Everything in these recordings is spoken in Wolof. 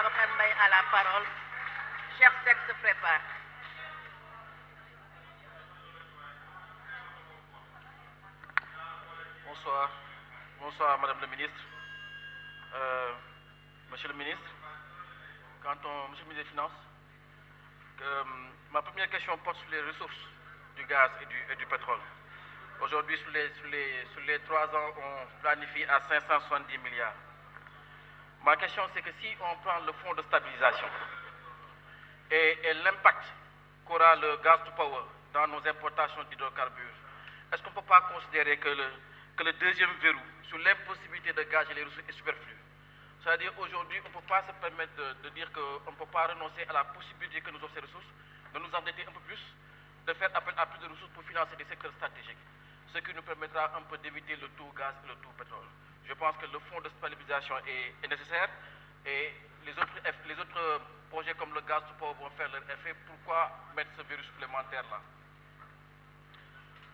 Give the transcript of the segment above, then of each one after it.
Babacar Mbaye a la parole. Cheikh Seck se prépare. Bonsoir. Bonsoir, Madame le ministre. Monsieur le ministre, Monsieur le ministre des Finances, ma première question porte sur les ressources du gaz et du pétrole. Aujourd'hui, sur les 3 ans, on planifie à 570 milliards. Ma question, c'est que si on prend le fonds de stabilisation et l'impact qu'aura le gaz to power dans nos importations d'hydrocarbures, est-ce qu'on ne peut pas considérer que le deuxième verrou sur l'impossibilité de gager les ressources est superflu? C'est-à-dire aujourd'hui, on ne peut pas se permettre de dire qu'on ne peut pas renoncer à la possibilité que nous offrent ces ressources, de nous endetter un peu plus, de faire appel à plus de ressources pour financer des secteurs stratégiques, ce qui nous permettra un peu d'éviter le tout gaz et le tout pétrole. Je pense que le fonds de stabilisation est nécessaire et les autres projets comme le gaz to power vont faire leur effet. Pourquoi mettre ce verrou supplémentaire-là?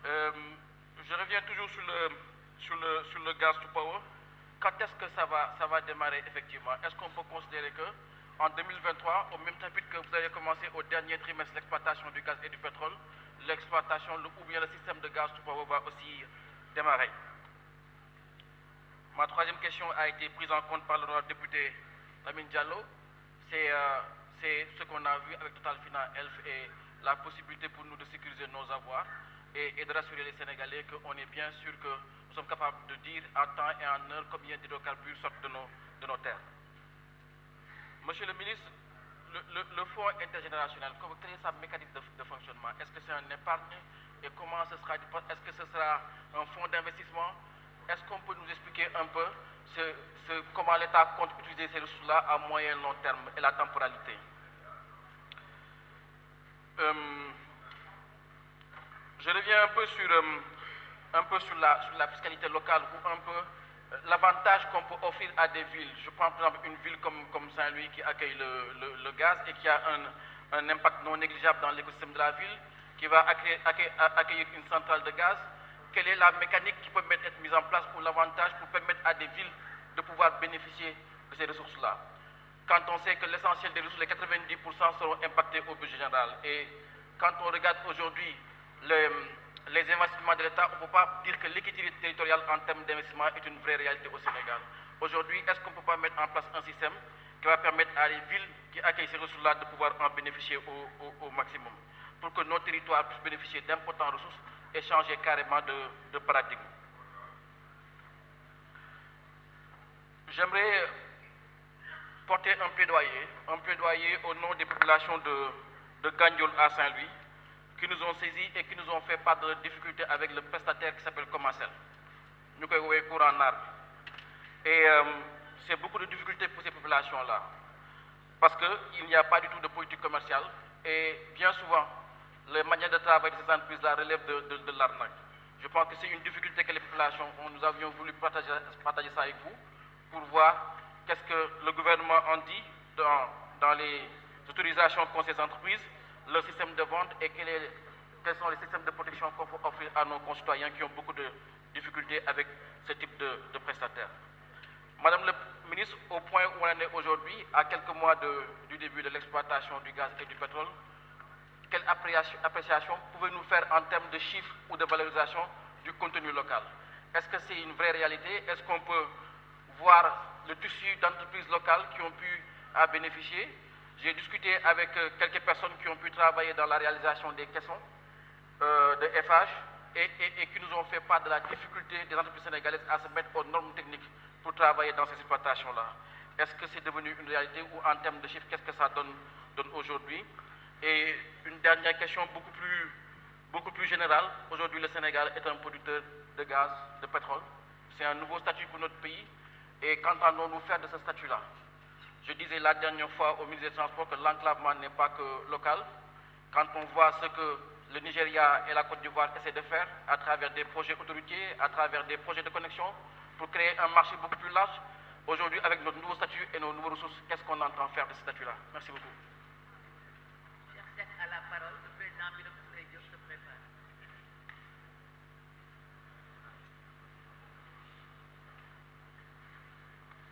Je reviens toujours sur le gaz to power. Quand est-ce que ça va démarrer effectivement? Est-ce qu'on peut considérer qu'en 2023, au même chapitre que vous avez commencé au dernier trimestre l'exploitation du gaz et du pétrole, l'exploitation ou bien le système de gaz to power va aussi démarrer? Ma troisième question a été prise en compte par l'honorable député Lamine Diallo. C'est ce qu'on a vu avec Total Fina Elf et la possibilité pour nous de sécuriser nos avoirs et de rassurer les Sénégalais qu'on est bien sûr que nous sommes capables de dire en temps et en heure combien d'hydrocarbures sortent de nos terres. Monsieur le ministre, le fonds intergénérationnel, quel est sa mécanisme de fonctionnement? Est-ce que c'est un épargne et comment ce sera? Est-ce que ce sera un fonds d'investissement? Est-ce qu'on peut nous expliquer un peu comment l'État compte utiliser ces ressources-là à moyen et long terme et la temporalité? Je reviens un peu sur la fiscalité locale ou un peu l'avantage qu'on peut offrir à des villes. Je prends par exemple une ville comme Saint-Louis qui accueille le gaz et qui a un impact non négligeable dans l'écosystème de la ville, qui va accueillir une centrale de gaz. Quelle est la mécanique qui peut être mise en place pour l'avantage, pour permettre à des villes de pouvoir bénéficier de ces ressources-là? Quand on sait que l'essentiel des ressources, les 90% seront impactés au budget général. Et quand on regarde aujourd'hui les investissements de l'État, on ne peut pas dire que l'équité territoriale en termes d'investissement est une vraie réalité au Sénégal. Aujourd'hui, est-ce qu'on ne peut pas mettre en place un système qui va permettre à les villes qui accueillent ces ressources-là de pouvoir en bénéficier au maximum, pour que nos territoires puissent bénéficier d'importantes ressources et changer carrément de paradigme? J'aimerais porter un plaidoyer au nom des populations de Gandiol à Saint-Louis, qui nous ont saisis et qui nous ont fait part de difficultés avec le prestataire qui s'appelle Comacel. Nous avons eu cours en arbre. Et c'est beaucoup de difficultés pour ces populations-là, parce qu'il n'y a pas du tout de politique commerciale et bien souvent, les manières de travail de ces entreprises-là relèvent de l'arnaque. Je pense que c'est une difficulté que les populations ont. Nous avions voulu partager ça avec vous pour voir qu'est-ce que le gouvernement en dit dans les autorisations qu'ont ces entreprises, leur système de vente et quels sont les systèmes de protection qu'on peut offrir à nos concitoyens qui ont beaucoup de difficultés avec ce type de prestataires. Madame le ministre, au point où on en est aujourd'hui, à quelques mois du début de l'exploitation du gaz et du pétrole, quelle appréciation pouvez-vous nous faire en termes de chiffres ou de valorisation du contenu local? Est-ce que c'est une vraie réalité? Est-ce qu'on peut voir le tissu d'entreprises locales qui ont pu en bénéficier? J'ai discuté avec quelques personnes qui ont pu travailler dans la réalisation des caissons de FH et qui nous ont fait part de la difficulté des entreprises sénégalaises à se mettre aux normes techniques pour travailler dans ces exploitations-là. Est-ce que c'est devenu une réalité ou en termes de chiffres, qu'est-ce que ça donne aujourd'hui? Et une dernière question beaucoup plus générale. Aujourd'hui, le Sénégal est un producteur de gaz, de pétrole. C'est un nouveau statut pour notre pays. Et qu'entendons-nous faire de ce statut-là? Je disais la dernière fois au ministre des Transports que l'enclavement n'est pas que local. Quand on voit ce que le Nigeria et la Côte d'Ivoire essaient de faire à travers des projets autoroutiers, à travers des projets de connexion, pour créer un marché beaucoup plus large, aujourd'hui, avec notre nouveau statut et nos nouvelles ressources, qu'est-ce qu'on entend faire de ce statut-là? Merci beaucoup.